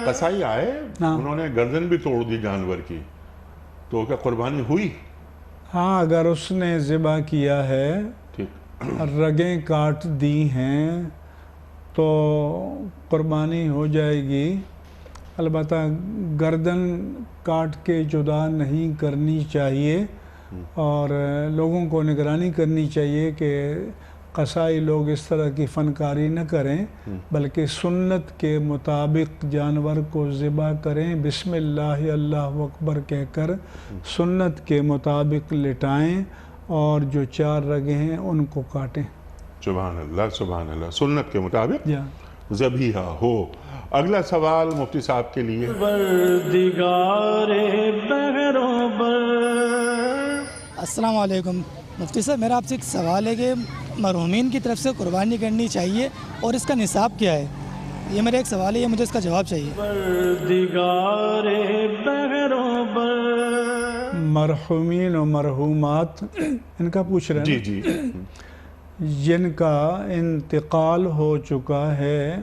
قصائی آئے، انہوں نے گردن بھی توڑ دی جانور کی، تو کیا قربانی ہوئی؟ ہاں، اگر اس نے ذبح کیا ہے، رگیں کاٹ دی ہیں تو قربانی ہو جائے گی. البتہ گردن کاٹ کے جدا نہیں کرنی چاہیے اور لوگوں کو نگرانی کرنی چاہیے کہ قصائی لوگ اس طرح کی فنکاری نہ کریں بلکہ سنت کے مطابق جانور کو ذبح کریں، بسم اللہ اللہ اکبر کہہ کر سنت کے مطابق لٹائیں اور جو 4 رگیں ہیں ان کو کاٹیں۔ سبحان اللہ، سنت کے مطابق جی ذبیحہ ہو۔ اگلا سوال مفتی صاحب کے لیے۔ السلام علیکم مفتی صاحب، میرا آپ سے ایک سوال ہے کہ مرحومین کی طرف سے قربانی کرنی چاہیے اور اس کا نصاب کیا ہے؟ یہ میرا ایک سوال ہے، یہ مجھے اس کا جواب چاہیے۔ مرحومین و مرحومات ان کا پوچھ رہے ہیں جی جن کا انتقال ہو چکا ہے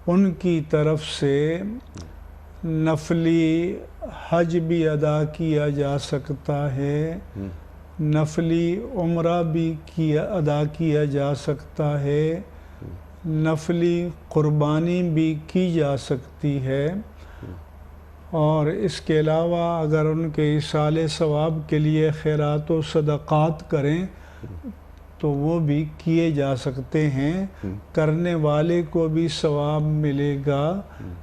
ان کی طرف سے نفلی حج بھی ادا کیا جا سکتا ہے، نفلی عمرہ بھی ادا کیا جا سکتا ہے، نفلی قربانی بھی کی جا سکتی ہے، اور اس کے علاوہ اگر ان کے ایصال ثواب کے لیے خیرات و صدقات کریں تو وہ بھی کیے جا سکتے ہیں، کرنے والے کو بھی ثواب ملے گا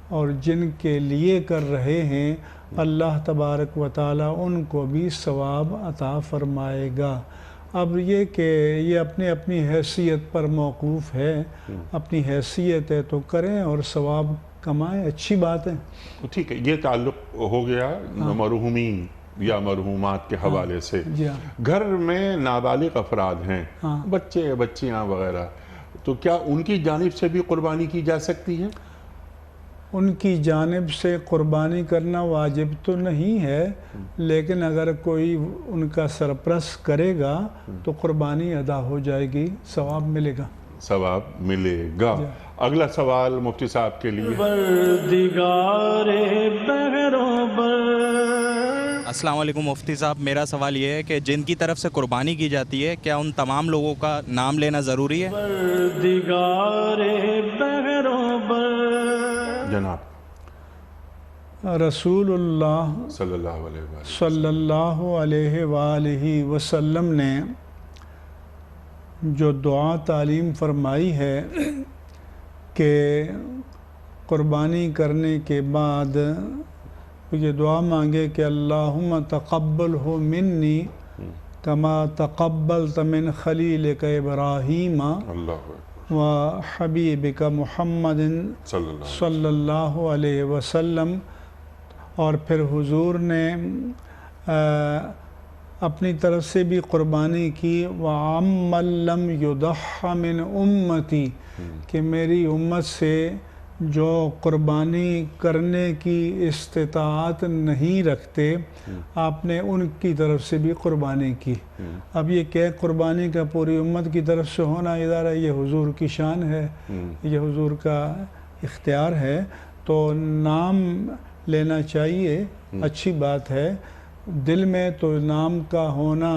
اور جن کے لیے کر رہے ہیں اللہ تبارک و تعالیٰ ان کو بھی ثواب عطا فرمائے گا۔ اب یہ کہ یہ اپنی اپنی حیثیت پر موقوف ہے، اپنی حیثیت ہے تو کریں اور ثواب کمائیں، اچھی بات ہے۔ ٹھیک ہے، یہ تعلق ہو گیا مرحومین یا مرحومات کے حوالے سے۔ گھر میں نابالغ افراد ہیں، بچے بچیاں وغیرہ، تو کیا ان کی جانب سے بھی قربانی کی جا سکتی ہے؟ ان کی جانب سے قربانی کرنا واجب تو نہیں ہے، لیکن اگر کوئی ان کا سرپرست کرے گا تو قربانی ادا ہو جائے گی، ثواب ملے گا۔ ثواب ملے گا۔ اگلا سوال مفتی صاحب کے لیے۔ السلام علیکم مفتی صاحب، میرا سوال یہ ہے کہ جن کی طرف سے قربانی کی جاتی ہے کیا ان تمام لوگوں کا نام لینا ضروری ہے؟ جناب رسول اللہ صلی اللہ علیہ وآلہ وسلم نے جو دعا تعلیم فرمائی ہے کہ قربانی کرنے کے بعد یہ دعا مانگے کہ اللہم تقبلہ منی کما تقبلت من خلیلک ابراہیم و حبیبک محمد صلی اللہ علیہ وسلم، اور پھر حضور نے اپنی طرف سے بھی قربانی کی وَعَمَّن لَّمْ يُضَحَّ مِنْ أُمَّتِي، کہ میری امت سے جو قربانی کرنے کی استطاعت نہیں رکھتے آپ نے ان کی طرف سے بھی قربانی کی۔ اب یہ کہ قربانی کا پوری امت کی طرف سے ہونا ادارہ یہ حضور کی شان ہے، یہ حضور کا اختیار ہے، تو نام لینا چاہیے، اچھی بات ہے، دل میں تو نام کا ہونا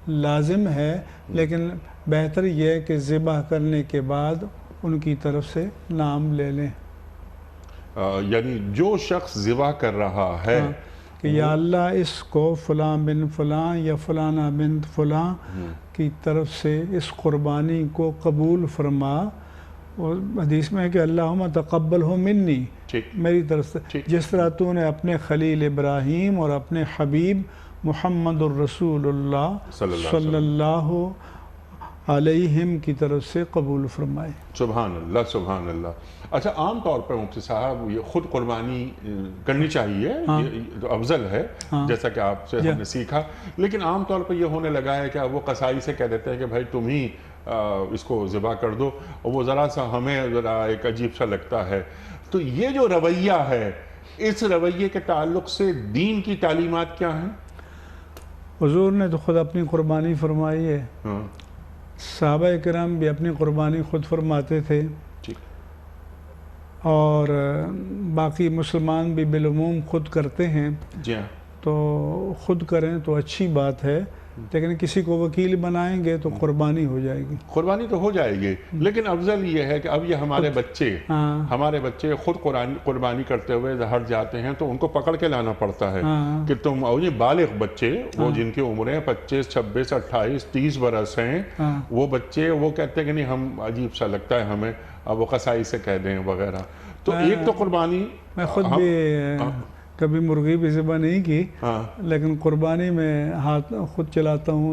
لازم ہے، لیکن بہتر یہ ہے کہ ذبح کرنے کے بعد ان کی طرف سے نام لے لیں۔ یعنی جو شخص ذبح کر رہا ہے کہ یا اللہ اس کو فلاں بن فلاں یا فلانا بنت فلاں کی طرف سے اس قربانی کو قبول فرما، اور حدیث میں ہے کہ اللہم تقبلہ منی، میری طرف سے، جس طرح تو نے اپنے خلیل ابراہیم اور اپنے حبیب محمد الرسول اللہ صلی اللہ علیہم کی طرف سے قبول فرمائے۔ سبحان اللہ سبحان اللہ۔ اچھا، عام طور پر مفتی صاحب یہ خود قربانی کرنی چاہیے، یہ تو افضل ہے جیسا کہ آپ سے ہم نے سیکھا، لیکن عام طور پر یہ ہونے لگا ہے کہ وہ قصائی سے کہہ دیتے ہیں کہ بھائی تم ہی اس کو ذبح کر دو، اور وہ ذرا سا ہمیں ذرا ایک عجیب سا لگتا ہے۔ تو یہ جو رویہ ہے، اس رویے کے تعلق سے دین کی تعلیمات کیا ہیں؟ حضور نے تو خود اپنی قربانی فرمائی ہے، صحابہ کرام بھی اپنی قربانی خود فرماتے تھے، اور باقی مسلمان بھی بالعموم خود کرتے ہیں، تو خود کریں تو اچھی بات ہے، لیکن کسی کو وکیل بنائیں گے تو قربانی ہو جائے گی. قربانی تو ہو جائے گی، لیکن افضل یہ ہے کہ اب یہ ہمارے بچے خود قربانی کرتے ہوئے ہٹ جاتے ہیں تو ان کو پکڑ کے لانا پڑتا ہے کہ تم، اور یہ بالغ بچے وہ جن کی عمریں 25 26 28 30 برس ہیں، وہ بچے وہ کہتے ہیں کہ نہیں ہم عجیب سا لگتا ہے ہمیں، اب وہ قصائی سے کہہ دیں وغیرہ. تو ایک تو قربانی، میں خود بھی کبھی مرغی بھی ذبح نہیں کی، لیکن قربانی میں ہاتھ خود چلاتا ہوں.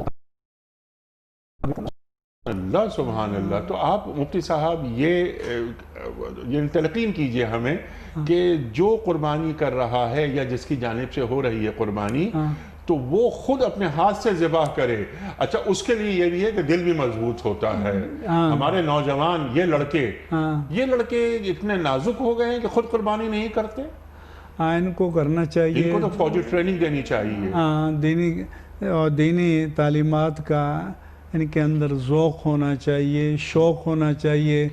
اللہ سبحان اللہ. تو آپ مفتی صاحب یہ تلقین کیجئے ہمیں کہ جو قربانی کر رہا ہے یا جس کی جانب سے ہو رہی ہے قربانی، تو وہ خود اپنے ہاتھ سے ذبح کرے. اچھا، اس کے لیے یہ بھی ہے کہ دل بھی مضبوط ہوتا ہے. ہمارے نوجوان یہ لڑکے اتنے نازک ہو گئے ہیں کہ خود قربانی نہیں کرتے. ان کو کرنا چاہیے، ان کو تو فوجی ٹریننگ دینی چاہیے. دینی تعلیمات کا ان کے اندر ذوق ہونا چاہیے، شوق ہونا چاہیے.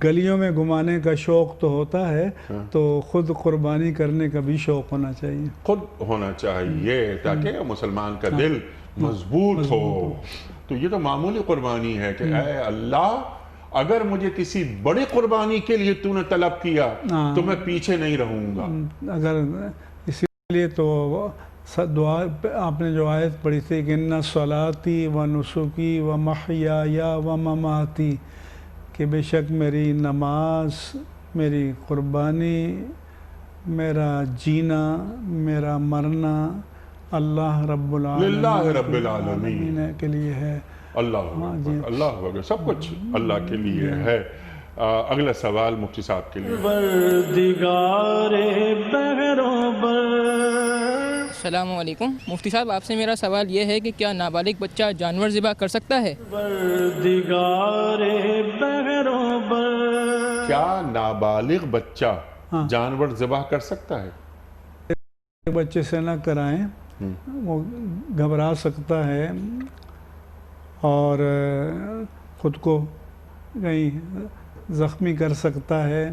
گلیوں میں گھمانے کا شوق تو ہوتا ہے، تو خود قربانی کرنے کا بھی شوق ہونا چاہیے، خود ہونا چاہیے، تاکہ مسلمان کا دل مضبوط ہو. تو یہ تو معمولی قربانی ہے کہ اے اللہ، اگر مجھے کسی بڑی قربانی کے لیے تو نے طلب کیا تو میں پیچھے نہیں رہوں گا. اگر اسی لیے تو دعا آپ نے جو آیت پڑھی تھی کہ ان صلاتی و نسکی و محیای و مماتی، کہ بے شک میری نماز، میری قربانی، میرا جینا، میرا مرنا اللہ رب العالمین کے لیے ہے. اللہ اکبر، سب کچھ اللہ کے لیے ہے. اگلا سوال مفتی صاحب کے لیے. السلام علیکم مفتی صاحب، آپ سے میرا سوال یہ ہے کہ کیا نابالغ بچہ جانور ذبح کر سکتا ہے؟ کیا نابالغ بچہ جانور ذبح کر سکتا ہے؟ بچے سے نہ کرائیں، وہ گھبرا سکتا ہے اور خود کو کہیں زخمی کر سکتا ہے،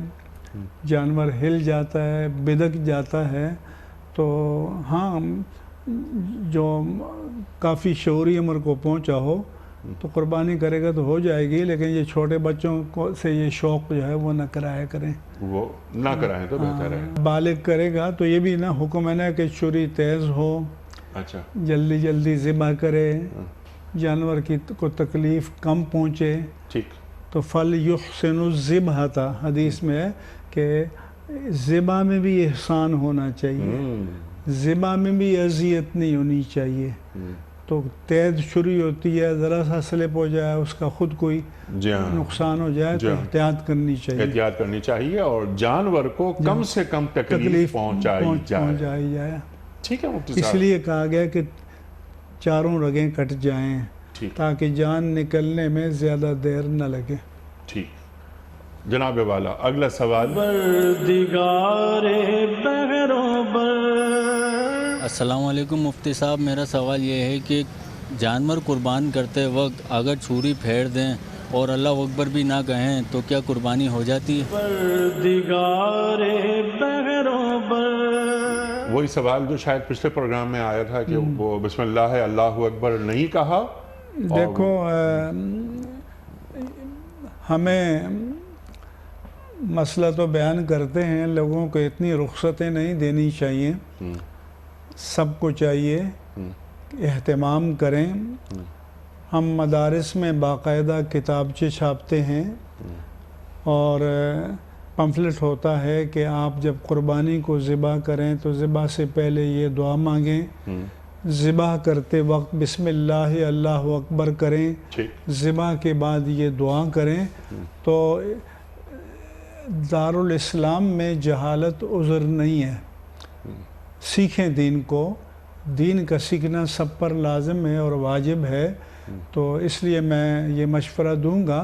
جانور ہل جاتا ہے، بدک جاتا ہے. تو ہاں، جو کافی شعوری عمر کو پہنچا ہو تو قربانی کرے گا تو ہو جائے گی، لیکن یہ چھوٹے بچوں کو سے یہ شوق جو ہے وہ نہ کرایا کریں. وہ نہ کرائیں تو بہتر ہے. بالغ کرے گا تو یہ بھی نہ حکم ہے نا کہ چھری تیز ہو، اچھا جلدی ذبح کرے، جانور کی کو تکلیف کم پہنچے. ٹھیک. تو فَلْيُحْسِنُ الذِّبْحَةَ حدیث میں ہے کہ ذبح میں بھی احسان ہونا چاہیے، ذبح میں بھی اذیت نہیں ہونی چاہیے. تو تیز چھری ہوتی ہے، ذرا سا سلپ ہو جائے، اس کا خود کوئی نقصان ہو جائے تو احتیاط کرنی چاہیے، اور جانور کو کم سے کم تکلیف پہنچائی جائے. ٹھیک ہے مفتی صاحب. اس لیے کہا گیا کہ چاروں رگیں کٹ جائیں تاکہ جان نکلنے میں زیادہ دیر نہ لگے. ٹھیک. جناب والا اگلا سوال. السلام علیکم مفتی صاحب، میرا سوال یہ ہے کہ جانور قربان کرتے وقت اگر چھری پھیر دیں اور اللہ اکبر بھی نہ کہیں تو کیا قربانی ہو جاتی ہے؟ وہی سوال جو شاید پچھلے پروگرام میں آیا تھا کہ وہ بسم اللہ ہے اللہ اکبر نہیں کہا. دیکھو، ہمیں مسئلہ تو بیان کرتے ہیں، لوگوں کو اتنی رخصتیں نہیں دینی چاہیے. سب کو چاہیے اہتمام کریں. ہم مدارس میں باقاعدہ کتابچے چھاپتے ہیں اور پمفلٹ ہوتا ہے کہ آپ جب قربانی کو ذبح کریں تو ذبح سے پہلے یہ دعا مانگیں، ذبح کرتے وقت بسم اللہ اللہ اکبر کریں، ذبح کے بعد یہ دعا کریں. تو دارالاسلام میں جہالت عذر نہیں ہے. سیکھیں دین کو، دین کا سیکھنا سب پر لازم ہے اور واجب ہے. تو اس لیے میں یہ مشورہ دوں گا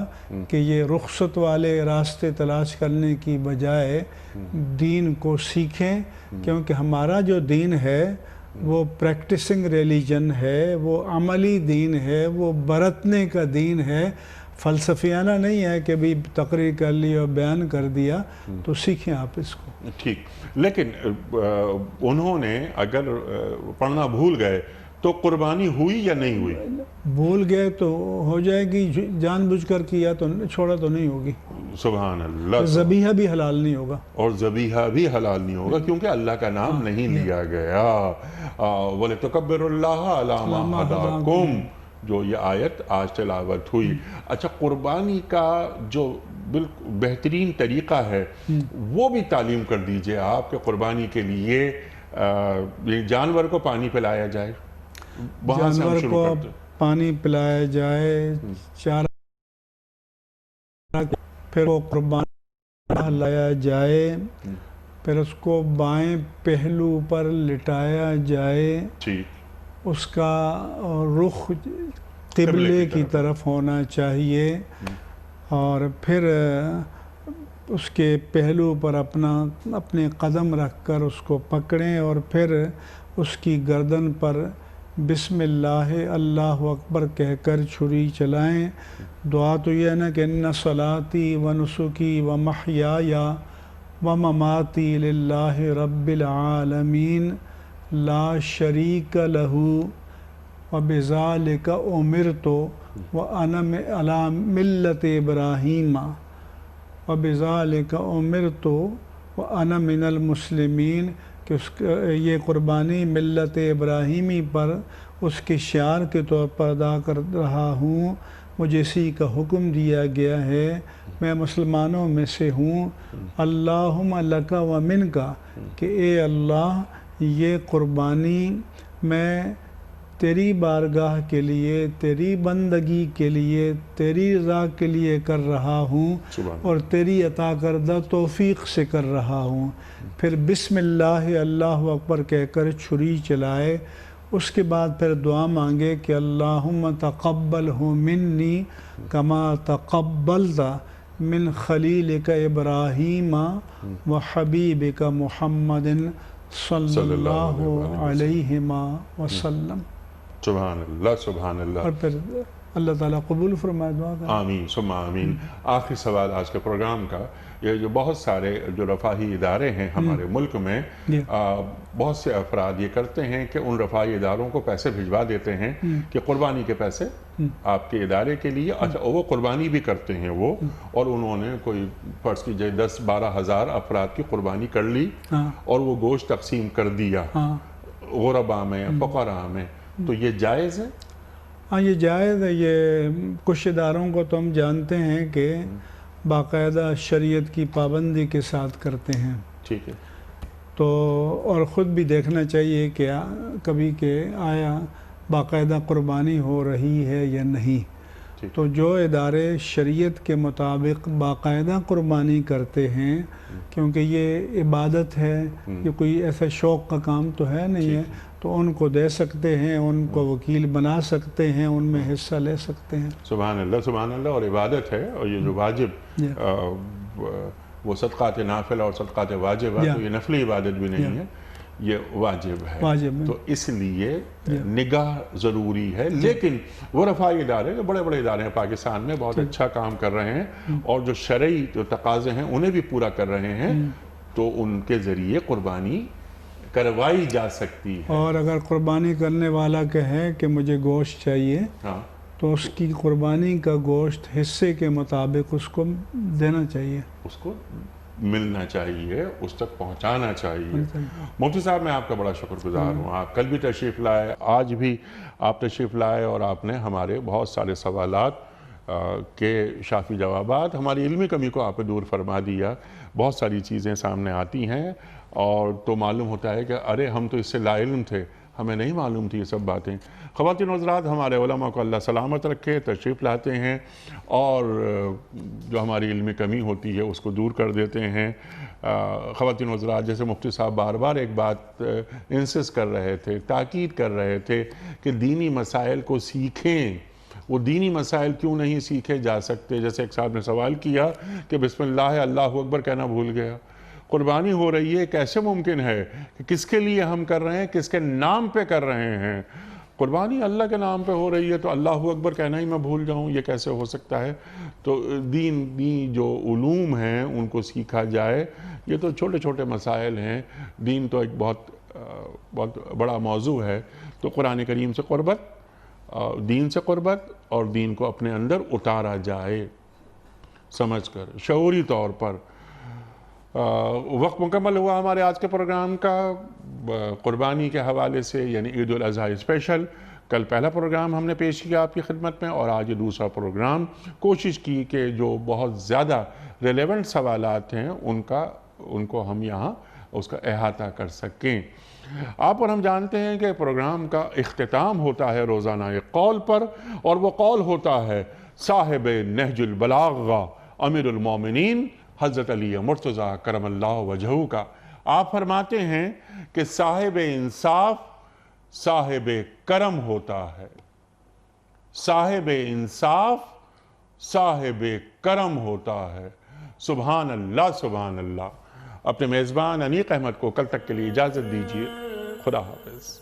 کہ یہ رخصت والے راستے تلاش کرنے کی بجائے دین کو سیکھیں، کیونکہ ہمارا جو دین ہے وہ پریکٹسنگ ریلیجن ہے، وہ عملی دین ہے، وہ برتنے کا دین ہے، فلسفیانہ نہیں ہے کہ بھی تقریر کر لی اور بیان کر دیا. تو سیکھیں آپ اس کو. ٹھیک. لیکن انہوں نے اگر پڑھنا بھول گئے تو قربانی ہوئی یا نہیں ہوئی؟ بھول گئے تو ہو جائے گی، جان بوجھ کر کیا تو چھوڑا تو نہیں ہوگی. سبحان اللہ. ذبیحہ بھی حلال نہیں ہوگا. اور ذبیحہ بھی حلال نہیں ہوگا کیونکہ اللہ کا نام نہیں لیا گیا. وَلِتُكَبِّرُوا اللَّهَ عَلَىٰ مَا هَدَاكُمْ، جو یہ آیت آج تلاوت ہوئی. اچھا، قربانی کا جو بالکل بہترین طریقہ ہے وہ بھی تعلیم کر دیجئے آپ کہ قربانی کے لیے جانور کو پانی پلایا جائے. وہاں سے ہم شروع کرتے ہیں. پانی پلایا جائے، چارہ، پھر وہ قربانی لایا جائے، پھر اس کو بائیں پہلو پر لٹایا جائے، اس کا رخ قبلے کی طرف ہونا چاہیے، اور پھر اس کے پہلو پر اپنے قدم رکھ کر اس کو پکڑیں، اور پھر اس کی گردن پر بسم اللہ اللہ اکبر کہہ کر چھری چلائیں. دعا تو یہ ہے نا کہ ان صلاتی و نسکی و محیای و مماتی للہ رب العالمین لا شریک لہ و بذالک امرت و انا علی ملت ابراہیم و بذالک امرت و انا من المسلمین، کہ یہ قربانی ملت ابراہیمی پر اس کے شعار کے طور پر ادا کر رہا ہوں، مجھے اسی کا حکم دیا گیا ہے، میں مسلمانوں میں سے ہوں. اللہم لک و منک، کہ اے اللہ یہ قربانی میں تیری بارگاہ کے لیے، تیری بندگی کے لیے، تیری رضا کے لیے کر رہا ہوں، اور تیری عطا کردہ توفیق سے کر رہا ہوں. پھر بسم اللہ اللہ اکبر کہہ کر چھری چلائے. اس کے بعد پھر دعا مانگے کہ اللہم تقبلہ منی کما تقبلت من خلیلک ابراہیم و حبیبک محمد صلی اللہ علیہ وسلم. سبحان اللہ، سبحان اللہ. اور پھر اللہ تعالیٰ قبول فرمائے دعا کا. آمین ثم آمین. آخری سوال آج کے پروگرام کا، یہ جو بہت سارے جو رفاہی ادارے ہیں ہمارے ملک میں، بہت سے افراد یہ کرتے ہیں کہ ان رفاہی اداروں کو پیسے بھجوا دیتے ہیں کہ قربانی کے پیسے آپ کے ادارے کے لیے. اچھا، وہ قربانی بھی کرتے ہیں وہ، اور انہوں نے کوئی فرض کیجئے 10-12 ہزار افراد کی قربانی کر لی اور وہ گوشت تقسیم کر دیا غربا میں، فقراء میں، تو یہ جائز ہے؟ ہاں، یہ جائز ہے. یہ کچھ اداروں کو تو ہم جانتے ہیں کہ باقاعدہ شریعت کی پابندی کے ساتھ کرتے ہیں. ٹھیک ہے. تو اور خود بھی دیکھنا چاہیے کہ کبھی کہ آیا باقاعدہ قربانی ہو رہی ہے یا نہیں. تو جو ادارے شریعت کے مطابق باقاعدہ قربانی کرتے ہیں، کیونکہ یہ عبادت ہے، یہ کوئی ایسا شوق کا کام تو ہے نہیں ہے، تو ان کو دے سکتے ہیں، ان کو وکیل بنا سکتے ہیں، ان میں حصہ لے سکتے ہیں. سبحان اللہ، سبحان اللہ. اور عبادت ہے، اور یہ جو واجب وہ صدقات نافلہ اور صدقات واجب ہے، تو یہ نفلی عبادت بھی نہیں ہے، یہ واجب ہے. تو اس لیے نگاہ ضروری ہے. لیکن وہ رفاہی ادارے جو بڑے بڑے ادارے ہیں پاکستان میں بہت اچھا کام کر رہے ہیں، اور جو شرعی جو تقاضے ہیں انہیں بھی پورا کر رہے ہیں، تو ان کے ذریعے قربانی کروائی جا سکتی ہے. اور اگر قربانی کرنے والا کہے کہ مجھے گوشت چاہیے، تو اس کی قربانی کا گوشت حصے کے مطابق اس کو دینا چاہیے، اس کو ملنا چاہیے، اس تک پہنچانا چاہیے. مفتی صاحب، میں آپ کا بڑا شکر گزار ہوں. آپ کل بھی تشریف لائے، آج بھی آپ تشریف لائے، اور آپ نے ہمارے بہت سارے سوالات کے شافی جوابات، ہماری علمی کمی کو آپ نے دور فرما دیا. بہت ساری چیزیں سامنے آتی ہیں، اور تو معلوم ہوتا ہے کہ ارے ہم تو اس سے لا علم تھے، ہمیں نہیں معلوم تھی یہ سب باتیں. خواتین و حضرات، ہمارے علماء کو اللہ سلامت رکھے، تشریف لاتے ہیں اور جو ہماری علمی کمی ہوتی ہے اس کو دور کر دیتے ہیں. خواتین و حضرات، جیسے مفتی صاحب بار بار ایک بات انسس کر رہے تھے، تاکید کر رہے تھے کہ دینی مسائل کو سیکھیں. وہ دینی مسائل کیوں نہیں سیکھے جا سکتے؟ جیسے ایک صاحب نے سوال کیا کہ بسم اللہ اللہ اکبر کہنا بھول گیا. قربانی ہو رہی ہے، کیسے ممکن ہے کہ کس کے لیے ہم کر رہے ہیں، کس کے نام پہ کر رہے ہیں؟ قربانی اللہ کے نام پہ ہو رہی ہے تو اللہ اکبر کہنا ہی میں بھول جاؤں، یہ کیسے ہو سکتا ہے؟ تو دین جو علوم ہیں ان کو سیکھا جائے. یہ تو چھوٹے چھوٹے مسائل ہیں. دین تو ایک بہت بہت بڑا موضوع ہے، تو قرآن کریم سے قربت، دین سے قربت، اور دین کو اپنے اندر اتارا جائے سمجھ کر، شعوری طور پر۔ وقت مکمل ہوا ہمارے آج کے پروگرام کا قربانی کے حوالے سے، یعنی عید الاضحیٰ اسپیشل۔ کل پہلا پروگرام ہم نے پیش کیا آپ کی خدمت میں، اور آج یہ دوسرا پروگرام۔ کوشش کی کہ جو بہت زیادہ ریلیونٹ سوالات ہیں ان کو ہم یہاں اس کا احاطہ کر سکیں۔ آپ اور ہم جانتے ہیں کہ پروگرام کا اختتام ہوتا ہے روزانہ ایک قول پر، اور وہ قول ہوتا ہے صاحب نہج البلاغہ امیر المومنین حضرت علی مرتضیٰ کرم اللہ وجہہ کا۔ آپ فرماتے ہیں کہ صاحب انصاف صاحب کرم ہوتا ہے، صاحب انصاف صاحب کرم ہوتا ہے۔ سبحان اللہ سبحان اللہ۔ اپنے میزبان انیق احمد کو کل تک کے لیے اجازت دیجیے۔ خدا حافظ۔